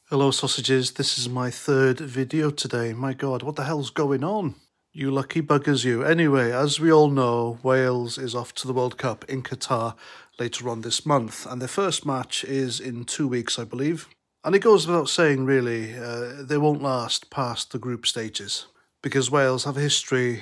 Hello sausages, this is my third video today. My god, what the hell's going on? You lucky buggers you. Anyway, as we all know, Wales is off to the World Cup in Qatar later on this month, and their first match is in 2 weeks, I believe. And it goes without saying, really, they won't last past the group stages, because Wales have a history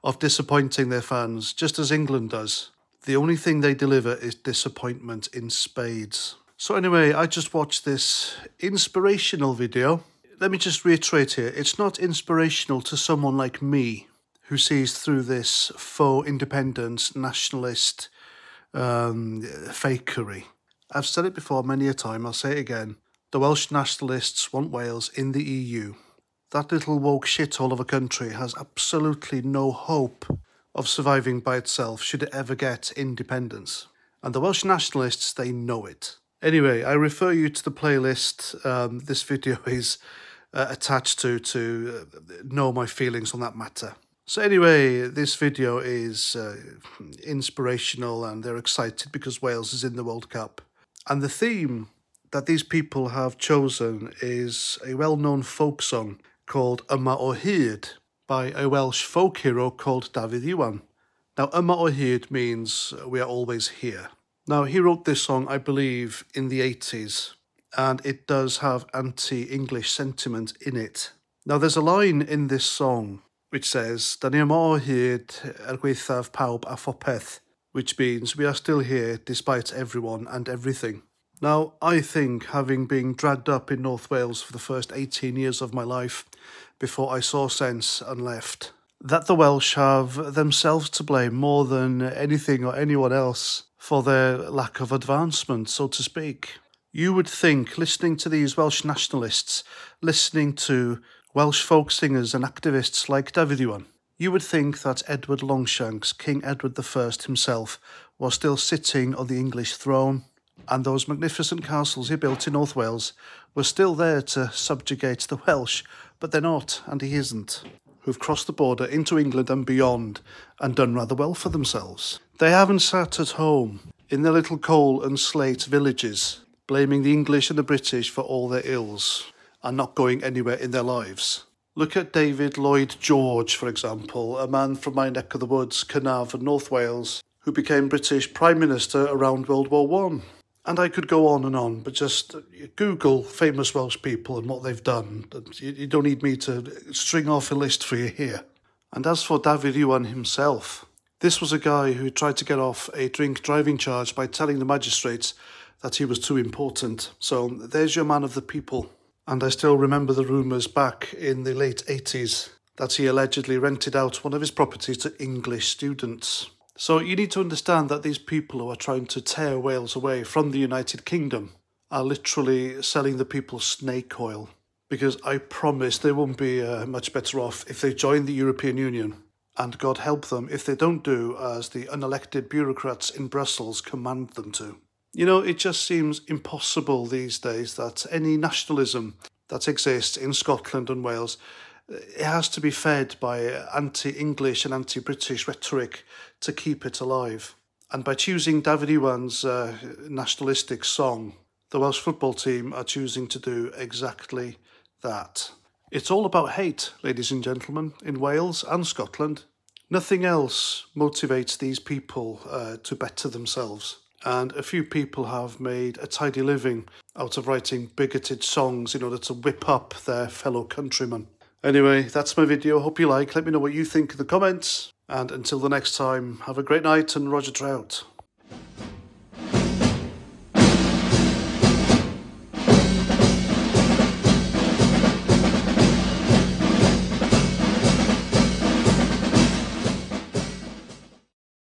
of disappointing their fans, just as England does. The only thing they deliver is disappointment in spades. So anyway, I just watched this inspirational video. Let me just reiterate here, it's not inspirational to someone like me who sees through this faux independence, nationalist fakery. I've said it before many a time, I'll say it again. The Welsh nationalists want Wales in the EU. That little woke shithole of a country has absolutely no hope of surviving by itself should it ever get independence. And the Welsh nationalists, they know it. Anyway, I refer you to the playlist this video is attached to know my feelings on that matter. So anyway, this video is inspirational and they're excited because Wales is in the World Cup. And the theme that these people have chosen is a well-known folk song called Yma o Hyd by a Welsh folk hero called Yawn. Now, Yma o Hyd means we are always here. Now, he wrote this song, I believe, in the 80s, and it does have anti-English sentiment in it. Now, there's a line in this song which says, "Da ni yma o hyd gwaethaf pawb a phopeth," which means we are still here despite everyone and everything. Now, I think, having been dragged up in North Wales for the first 18 years of my life before I saw sense and left, that the Welsh have themselves to blame more than anything or anyone else for their lack of advancement, so to speak. You would think, listening to these Welsh nationalists, listening to Welsh folk singers and activists like Yawn, you would think that Edward Longshanks, King Edward I himself, was still sitting on the English throne, and those magnificent castles he built in North Wales were still there to subjugate the Welsh, but they're not, and he isn't, who've crossed the border into England and beyond and done rather well for themselves. They haven't sat at home in their little coal and slate villages, blaming the English and the British for all their ills and not going anywhere in their lives. Look at David Lloyd George, for example, a man from my neck of the woods, Carnarvon, North Wales, who became British Prime Minister around World War I. And I could go on, but just Google famous Welsh people and what they've done. You don't need me to string off a list for you here. And as for Yawn himself, this was a guy who tried to get off a drink driving charge by telling the magistrates that he was too important. So there's your man of the people. And I still remember the rumours back in the late 80s that he allegedly rented out one of his properties to English students. So you need to understand that these people who are trying to tear Wales away from the United Kingdom are literally selling the people snake oil. Because I promise they won't be much better off if they join the European Union. And God help them if they don't do as the unelected bureaucrats in Brussels command them to. You know, it just seems impossible these days that any nationalism that exists in Scotland and Wales, it has to be fed by anti-English and anti-British rhetoric to keep it alive. And by choosing Yawn's nationalistic song, the Welsh football team are choosing to do exactly that. It's all about hate, ladies and gentlemen, in Wales and Scotland. Nothing else motivates these people to better themselves. And a few people have made a tidy living out of writing bigoted songs in order to whip up their fellow countrymen. Anyway, that's my video. Hope you like. Let me know what you think in the comments. And until the next time, have a great night and Roger Trout.